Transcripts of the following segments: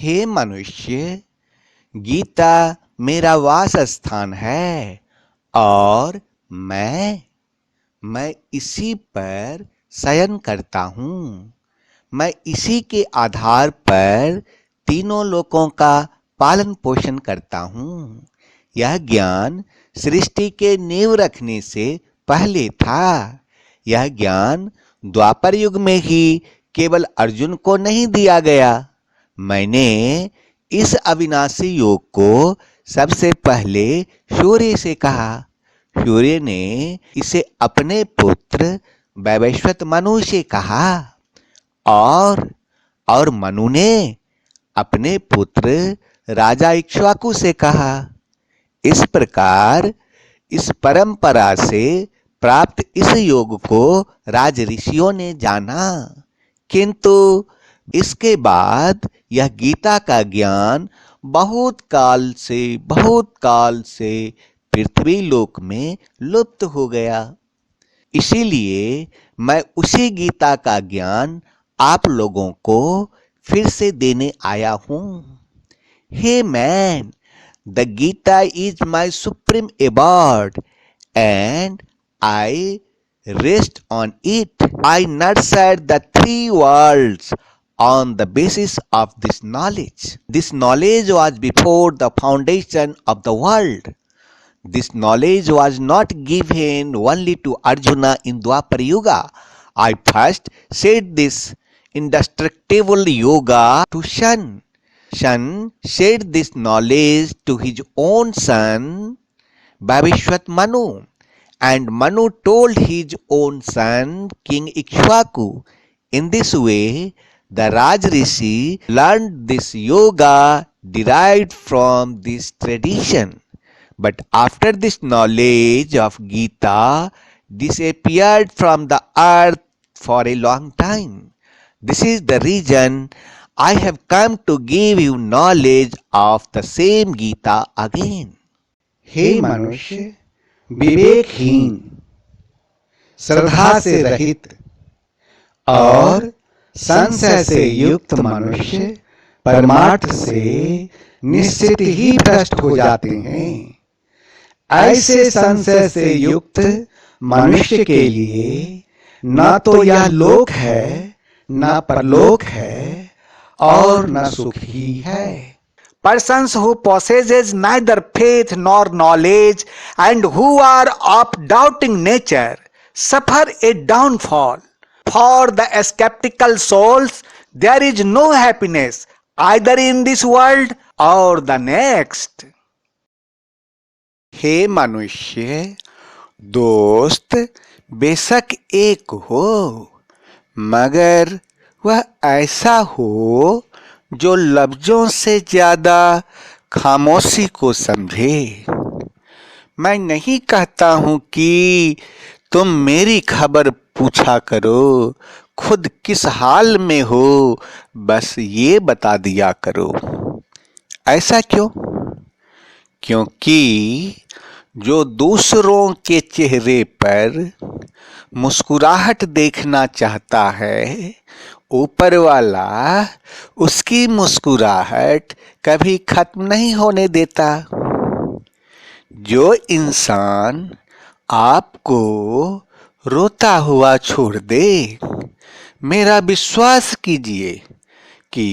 हे मनुष्य, गीता मेरा वास स्थान है और मैं इसी पर शयन करता हूँ। मैं इसी के आधार पर तीनों लोकों का पालन पोषण करता हूँ। यह ज्ञान सृष्टि के नींव रखने से पहले था। यह ज्ञान द्वापर युग में ही केवल अर्जुन को नहीं दिया गया। मैंने इस अविनाशी योग को सबसे पहले सूर्य से कहा। सूर्य ने इसे अपने पुत्र वैवस्वत मनु से कहा और मनु ने अपने पुत्र राजा इक्ष्वाकु से कहा। इस प्रकार इस परंपरा से प्राप्त इस योग को राज ऋषियों ने जाना, किंतु इसके बाद यह गीता का ज्ञान बहुत काल से पृथ्वी लोक में लुप्त हो गया। इसीलिए मैं उसी गीता का ज्ञान आप लोगों को फिर से देने आया हूं। Hey man, the Gita is my supreme award and I rest on it. I nurtured the three worlds on the basis of this knowledge. This knowledge was before the foundation of the world. This knowledge was not given only to Arjuna in Dwapar Yuga. I first said this indestructible yoga to Shan. Shan said this knowledge to his own son, Vavishwat Manu. And Manu told his own son, King Ikshvaku. In this way, the Raj Rishi learned this yoga derived from this tradition. But after this knowledge of Gita disappeared from the earth for a long time. This is the reason I have come to give you knowledge of the same Gita again. हे मनुष्य, विवेकहीन, श्रद्धा से रहित और संशय से युक्त मनुष्य परमार्थ से निश्चित ही भ्रष्ट हो जाते हैं। ऐसे संशय से युक्त मनुष्य के लिए न तो यह लोक है, न परलोक है और न सुख ही है। Persons who possesses neither faith nor knowledge and who are of doubting nature suffer a downfall. For the skeptical souls, there is no happiness either in this world or the next. हे मनुष्य, दोस्त बेशक एक हो, मगर वह ऐसा हो जो लफ्जों से ज्यादा खामोशी को समझे। मैं नहीं कहता हूं कि तुम मेरी खबर पूछा करो, खुद किस हाल में हो बस ये बता दिया करो। ऐसा क्यों? क्योंकि जो दूसरों के चेहरे पर मुस्कुराहट देखना चाहता है, ऊपर वाला उसकी मुस्कुराहट कभी खत्म नहीं होने देता। जो इंसान आपको रोता हुआ छोड़ दे, मेरा विश्वास कीजिए कि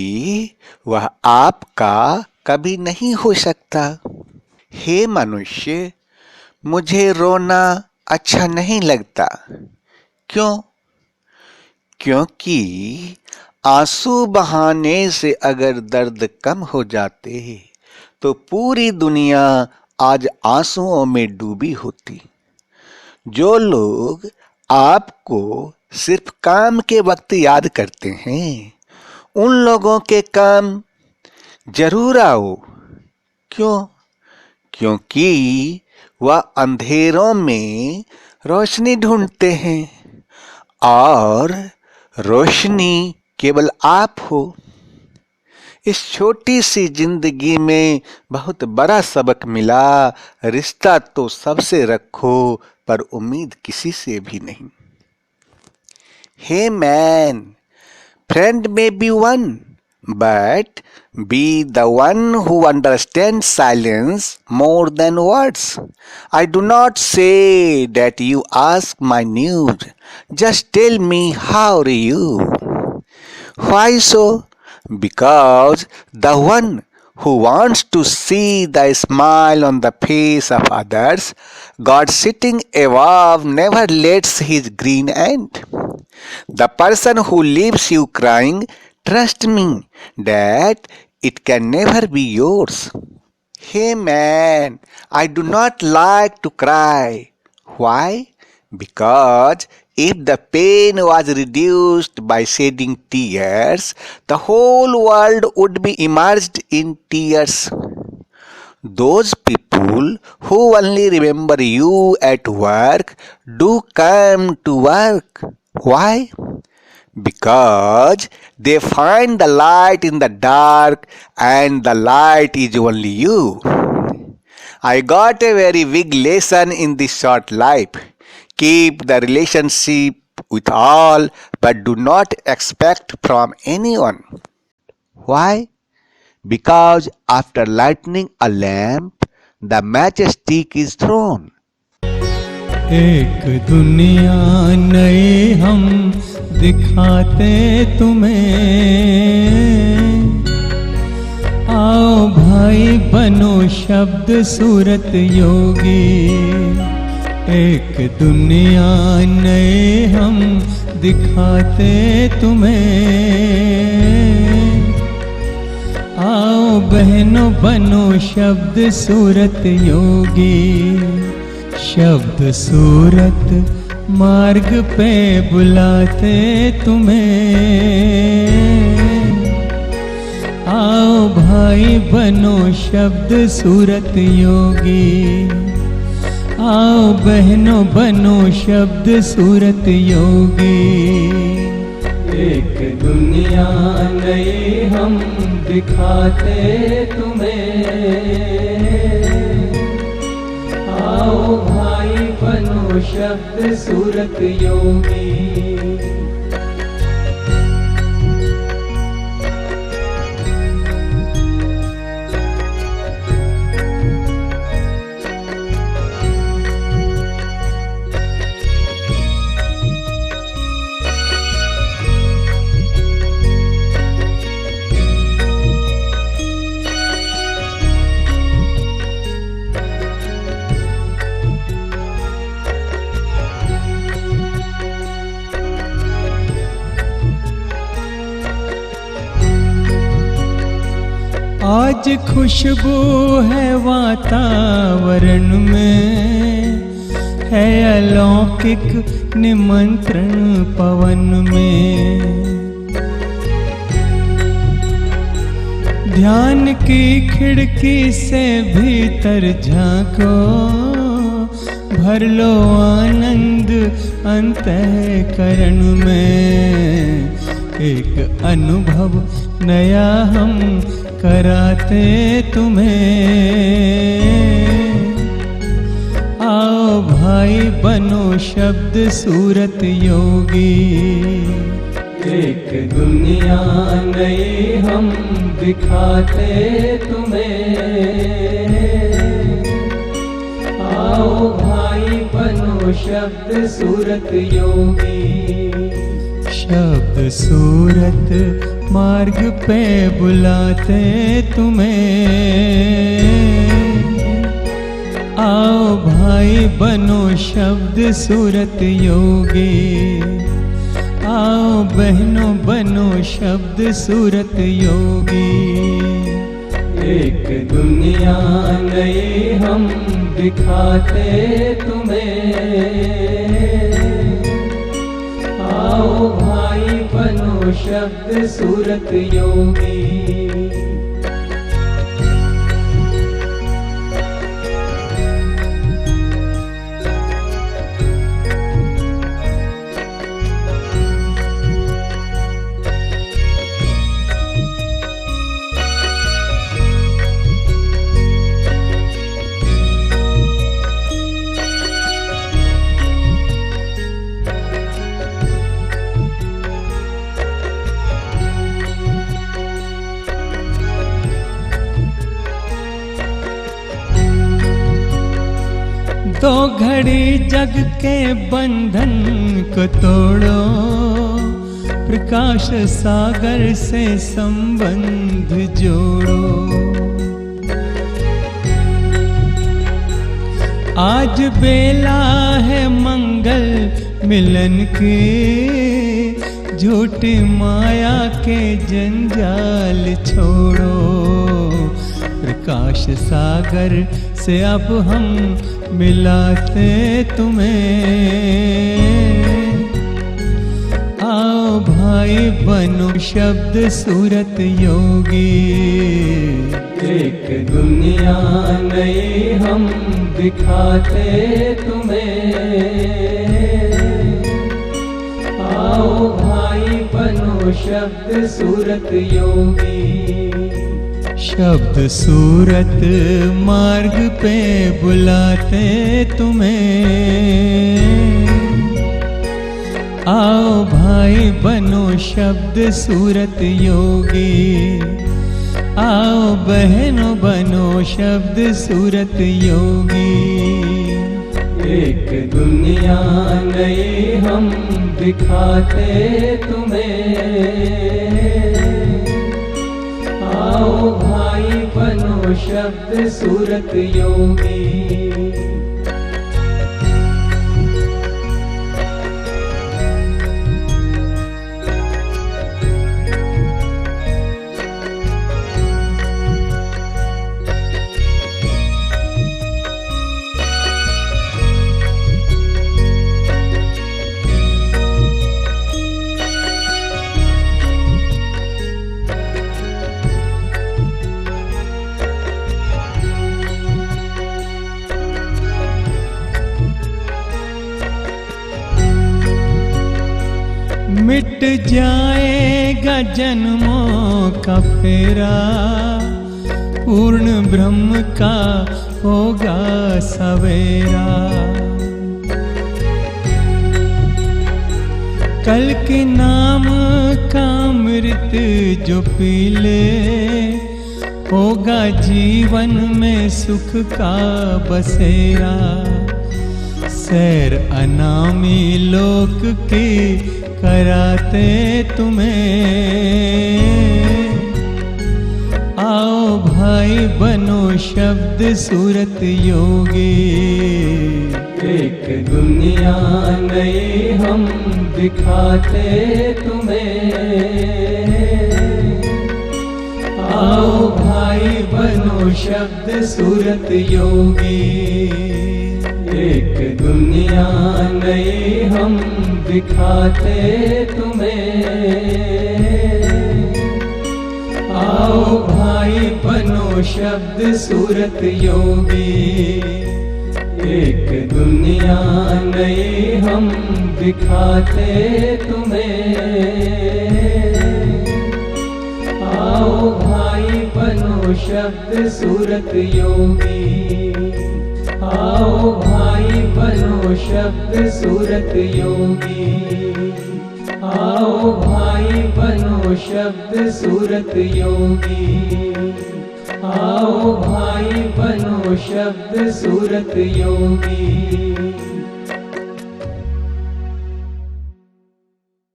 वह आपका कभी नहीं हो सकता। हे मनुष्य, मुझे रोना अच्छा नहीं लगता। क्यों? क्योंकि आंसू बहाने से अगर दर्द कम हो जाते तो पूरी दुनिया आज आंसुओं में डूबी होती। जो लोग आपको सिर्फ काम के वक्त याद करते हैं, उन लोगों के काम जरूर आओ। क्यों? क्योंकि वह अंधेरों में रोशनी ढूंढते हैं और रोशनी केवल आप हो। इस छोटी सी जिंदगी में बहुत बड़ा सबक मिला। रिश्ता तो सबसे रखो पर उम्मीद किसी से भी नहीं। Hey man, friend may be one, but be the one who understands silence more than words. I do not say that you ask my news. Just tell me, how are you? Why so? Because the one who wants to see the smile on the face of others, God sitting above never lets his grin end. The person who leaves you crying, trust me that it can never be yours. Hey man, I do not like to cry. Why? Because if the pain was reduced by shedding tears, the whole world would be immersed in tears. Those people who only remember you at work do come to work. Why? Because they find the light in the dark, and the light is only you. I got a very big lesson in this short life. Keep the relationship with all, but do not expect from anyone. Why? Because after lighting a lamp, the matchstick is thrown. एक दुनिया नई हम दिखाते तुम्हें, आओ भाई बनो शब्द सूरत योगी। एक दुनिया नई हम दिखाते तुम्हें, आओ बहनों बनो शब्द सूरत योगी। शब्द सूरत मार्ग पे बुलाते तुम्हें, आओ भाई बनो शब्द सूरत योगी। आओ बहनों बनो शब्द सूरत योगी। एक दुनिया नई हम दिखाते तुम्हें, आओ भाई बनो शब्द सूरत योगी। आज खुशबू है वातावरण में, है अलौकिक निमंत्रण पवन में। ध्यान की खिड़की से भीतर झांको, भर लो आनंद अंतःकरण में। एक अनुभव नया हम कराते तुम्हें, आओ भाई बनो शब्द सूरत योगी। एक दुनिया नई हम दिखाते तुम्हें, आओ भाई बनो शब्द सूरत योगी। शब्द सूरत मार्ग पे बुलाते तुम्हें, आओ भाई बनो शब्द सूरत योगी। आओ बहनों बनो शब्द सूरत योगी। एक दुनिया नई हम दिखाते तुम्हें, आओ भाई बनो शब्द सूरत योगी। तो घड़ी जग के बंधन को तोड़ो, प्रकाश सागर से संबंध जोड़ो। आज बेला है मंगल मिलन की, झूठी माया के जंजाल छोड़ो। प्रकाश सागर से अब हम मिलाते तुम्हें, आओ भाई बनो शब्द सूरत योगी। एक दुनिया नई हम दिखाते तुम्हें, आओ भाई बनो शब्द सूरत योगी। शब्द सूरत मार्ग पे बुलाते तुम्हें, आओ भाई बनो शब्द सूरत योगी। आओ बहनों बनो शब्द सूरत योगी। एक दुनिया नई हम दिखाते तुम्हें, आओ भाई बनो शब्द सूरत योगी। मिट जाएगा जन्मों का फेरा, पूर्ण ब्रह्म का होगा सवेरा। कल के नाम का अमृत जो पी ले, होगा जीवन में सुख का बसेरा। सैर अनामी लोक की कराते तुम्हें, आओ भाई बनो शब्द सूरत योगी। एक दुनिया नई हम दिखाते तुम्हें, आओ भाई बनो शब्द सूरत योगी। एक दुनिया नई हम दिखाते तुम्हें, आओ भाई बनो शब्द सूरत योगी। एक दुनिया नई हम दिखाते तुम्हें, आओ भाई बनो शब्द सूरत योगी। आओ भाई बनो शब्द सूरत योगी। आओ भाई बनो शब्द सूरत योगी। आओ भाई बनो शब्द सूरत योगी।